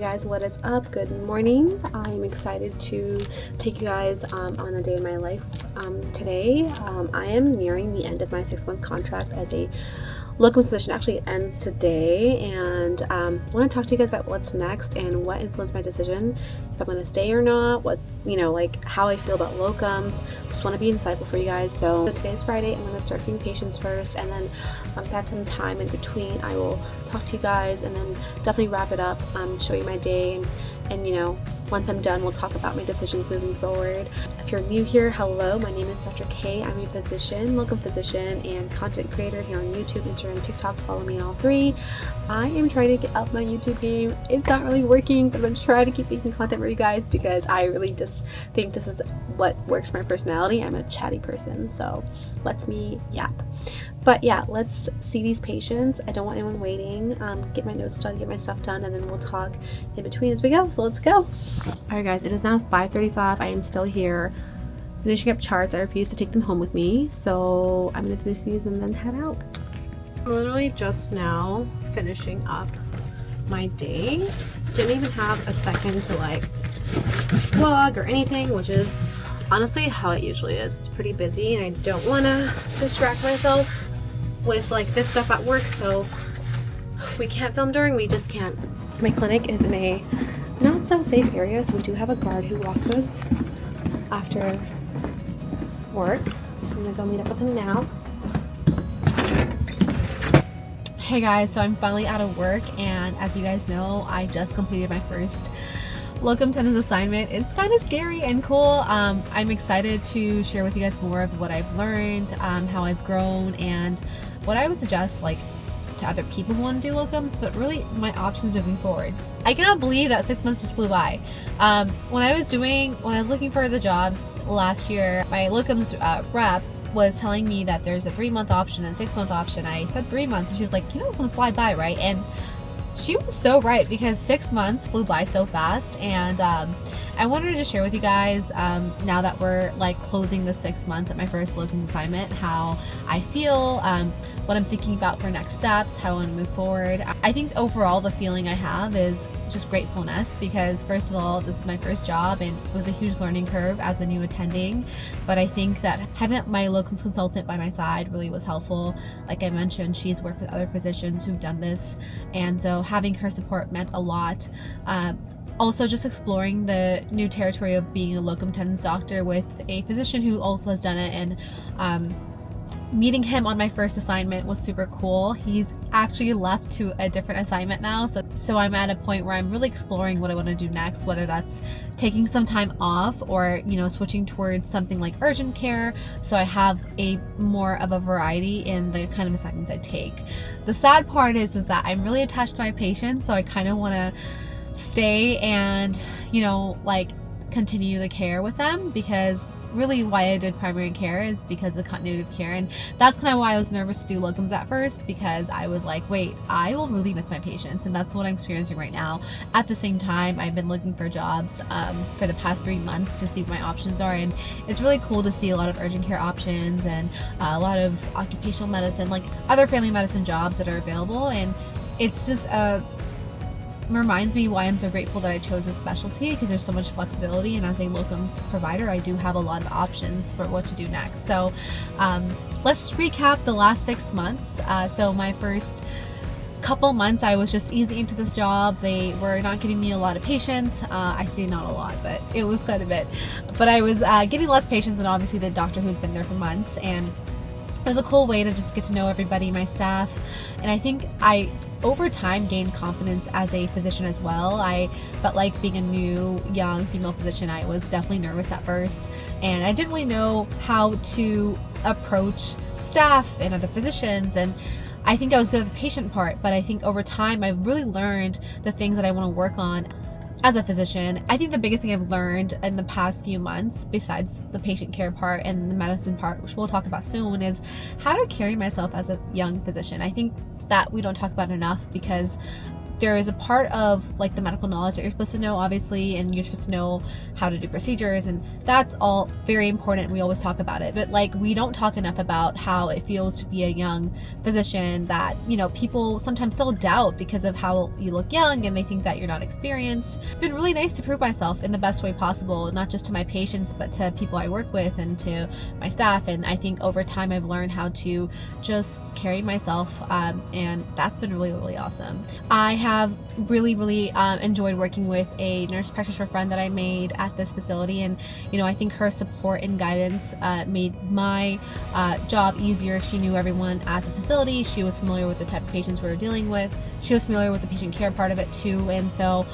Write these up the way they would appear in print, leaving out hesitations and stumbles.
guys, what is up? Good morning. I'm excited to take you guys on a day in my life today. I am nearing the end of my 6-month contract as a locum position. Actually, it ends today, and I want to talk to you guys about what's next and what influenced my decision, if I'm going to stay or not, what, like how I feel about locums. Just want to be insightful for you guys. So today's Friday. I'm going to start seeing patients first, and then back some time in between I will talk to you guys, and then definitely wrap it up, show you my day, and once I'm done, we'll talk about my decisions moving forward. If you're new here, hello, my name is Dr. K. I'm a physician, locum physician, and content creator here on YouTube, Instagram, TikTok. Follow me on all three. I am trying to get up my YouTube game. It's not really working, but I'm going to try to keep making content for you guys because I really just think this is what works for my personality. I'm a chatty person, so lets me yap. But yeah, let's see these patients. I don't want anyone waiting. Get my notes done, get my stuff done, and then we'll talk in between as we go. So let's go. Alright guys, it is now 5:35. I am still here finishing up charts. I refuse to take them home with me, so I'm gonna finish these and then head out. I'm literally just now finishing up my day. Didn't even have a second to vlog or anything, which is honestly how it usually is. It's pretty busy and I don't want to distract myself with this stuff at work, so we can't film during, we just can't. My clinic is in a not so safe area, so we do have a guard who walks us after work, so I'm gonna go meet up with him now. Hey guys, so I'm finally out of work, and as you guys know, I just completed my first locum tenens assignment. It's kind of scary and cool. I'm excited to share with you guys more of what I've learned, how I've grown, and what I would suggest to other people who want to do locums, but really my options moving forward. I cannot believe that 6 months just flew by. When I was looking for the jobs last year, my locums rep was telling me that there's a 3-month option and 6-month option. I said 3 months, and she was like, it's gonna fly by, right? And she was so right, because 6 months flew by so fast. And I wanted to just share with you guys, now that we're closing the 6 months at my first locums assignment, how I feel, what I'm thinking about for next steps, how I want to move forward. I think overall the feeling I have is just gratefulness, because first of all, this is my first job and it was a huge learning curve as a new attending, but I think that having my locums consultant by my side really was helpful. Like I mentioned, she's worked with other physicians who've done this, and so having her support meant a lot. Also, just exploring the new territory of being a locum tenens doctor with a physician who also has done it, and meeting him on my first assignment was super cool. He's actually left to a different assignment now, so I'm at a point where I'm really exploring what I want to do next, whether that's taking some time off or switching towards something like urgent care, so I have a more of a variety in the kind of assignments I take. The sad part is that I'm really attached to my patients, so I kind of want to stay and continue the care with them, because really why I did primary care is because of continuity of care, and that's kind of why I was nervous to do locums at first, because I was like, wait, I will really miss my patients, and that's what I'm experiencing right now. At the same time, I've been looking for jobs for the past 3 months to see what my options are, and it's really cool to see a lot of urgent care options and a lot of occupational medicine, other family medicine jobs that are available, and it's just reminds me why I'm so grateful that I chose this specialty, because there's so much flexibility, and as a locums provider I do have a lot of options for what to do next. So let's recap the last 6 months. So my first couple months I was just easing into this job. They were not giving me a lot of patients. I say not a lot, but it was quite a bit, but I was getting less patients than obviously the doctor who'd been there for months, and it was a cool way to just get to know everybody, my staff, and I think I over time gained confidence as a physician as well. I felt like being a new young female physician, I was definitely nervous at first, and I didn't really know how to approach staff and other physicians, and I think I was good at the patient part, but I think over time I've really learned the things that I want to work on as a physician. I think the biggest thing I've learned in the past few months, besides the patient care part and the medicine part, which we'll talk about soon, is how to carry myself as a young physician. I think that we don't talk about enough, because there is a part of like the medical knowledge that you're supposed to know, obviously, and you're supposed to know how to do procedures, and that's all very important. We always talk about it, but like we don't talk enough about how it feels to be a young physician that, you know, people sometimes still doubt because of how you look young and they think that you're not experienced. It's been really nice to prove myself in the best way possible, not just to my patients, but to people I work with and to my staff. And I think over time I've learned how to just carry myself, and that's been really, really awesome. I have really enjoyed working with a nurse practitioner friend that I made at this facility, and you know, I think her support and guidance made my job easier. She knew everyone at the facility. She was familiar with the type of patients we were dealing with. She was familiar with the patient care part of it too, and so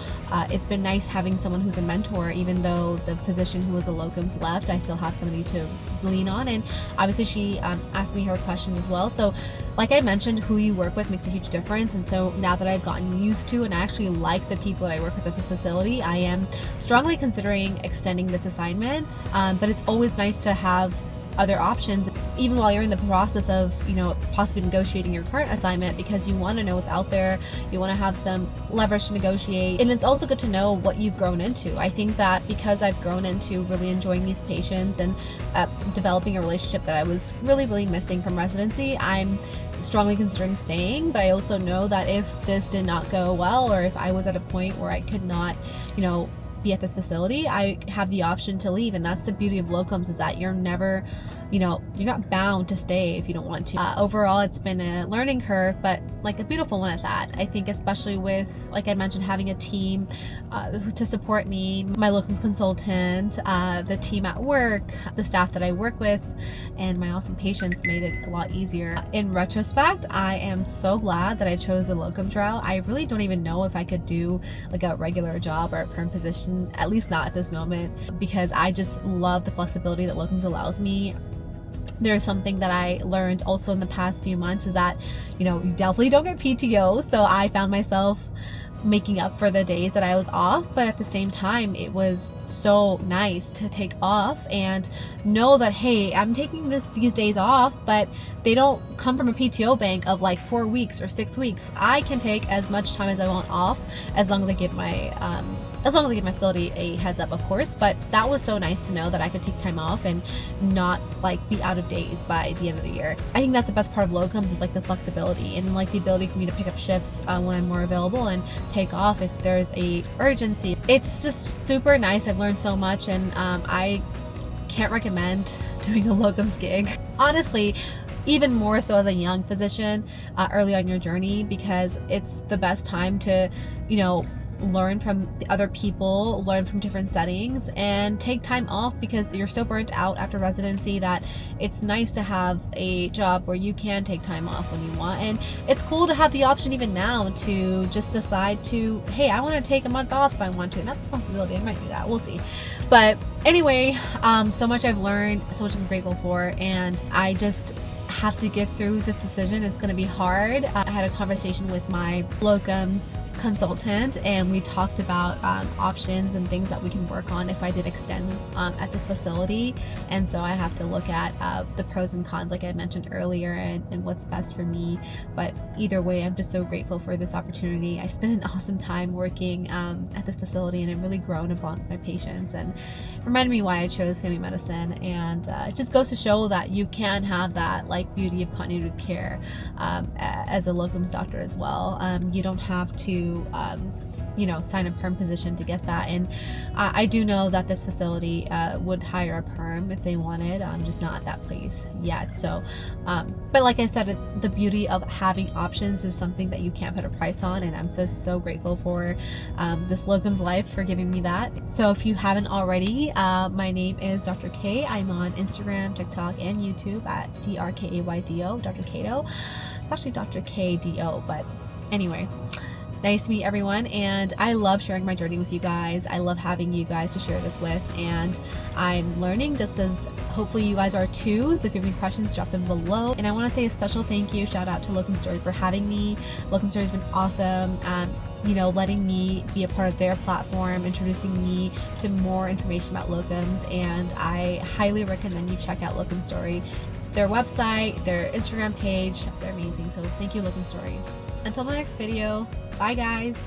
it's been nice having someone who's a mentor. Even though the physician who was a locums left, I still have somebody to lean on, and obviously she asked me her questions as well. So like I mentioned, who you work with makes a huge difference, and so now that I've gotten used to and I actually like the people that I work with at this facility, I am strongly considering extending this assignment, but it's always nice to have other options even while you're in the process of, you know, possibly negotiating your current assignment, because you want to know what's out there, you want to have some leverage to negotiate, and it's also good to know what you've grown into. I think that because I've grown into really enjoying these patients and developing a relationship that I was really missing from residency, I'm strongly considering staying. But I also know that if this did not go well, or if I was at a point where I could not, you know, be at this facility, I have the option to leave. And that's the beauty of locums, is that you're never, you know, you're not bound to stay if you don't want to. Overall, it's been a learning curve, but like a beautiful one at that. I think especially with, like I mentioned, having a team to support me, my locums consultant, the team at work, the staff that I work with, and my awesome patients made it a lot easier. In retrospect, I am so glad that I chose the locums route. I really don't even know if I could do like a regular job or a perm position, at least not at this moment, because I just love the flexibility that locums allows me. There's something that I learned also in the past few months, is that, you know, you definitely don't get PTO. So I found myself making up for the days that I was off, but at the same time, it was so nice to take off and know that, hey, I'm taking these days off, but they don't come from a PTO bank of like 4 weeks or 6 weeks. I can take as much time as I want off, as long as I give my facility a heads up, of course. But that was so nice to know that I could take time off and not like be out of days by the end of the year. I think that's the best part of locums, is like the flexibility and like the ability for me to pick up shifts when I'm more available and take off if there's a urgency. It's just super nice. I've learned so much, and I can't recommend doing a locums gig, honestly, even more so as a young physician early on your journey, because it's the best time to, you know, learn from other people, learn from different settings, and take time off, because you're so burnt out after residency that it's nice to have a job where you can take time off when you want. And it's cool to have the option even now to just decide to, hey, I want to take a month off if I want to, and that's a possibility. I might do that, we'll see. But anyway, so much I've learned, so much I'm grateful for, and I just have to get through this decision. It's going to be hard. I had a conversation with my locums consultant, and we talked about options and things that we can work on if I did extend at this facility. And so I have to look at the pros and cons, like I mentioned earlier, and what's best for me. But either way, I'm just so grateful for this opportunity. I spent an awesome time working at this facility, and I've really grown a bond with my patients, and reminded me why I chose family medicine. And it just goes to show that you can have that like beauty of continuity of care as a locums doctor as well. You don't have to you know, sign a perm position to get that. And I do know that this facility would hire a perm if they wanted. I'm just not at that place yet. So, but like I said, it's the beauty of having options is something that you can't put a price on. And I'm so grateful for this locums life for giving me that. So if you haven't already, my name is Dr. K. I'm on Instagram, TikTok, and YouTube at DrKaydo, Dr. Kato. It's actually Dr. KDO, but anyway. Nice to meet everyone, and I love sharing my journey with you guys. I love having you guys to share this with, and I'm learning just as hopefully you guys are too. So if you have any questions, drop them below. And I want to say a special thank you, shout out to Locumstory for having me. Locumstory has been awesome. You know, letting me be a part of their platform, introducing me to more information about locums, and I highly recommend you check out Locumstory. Their website, their Instagram page, they're amazing. So thank you, Locumstory. Until the next video, bye guys!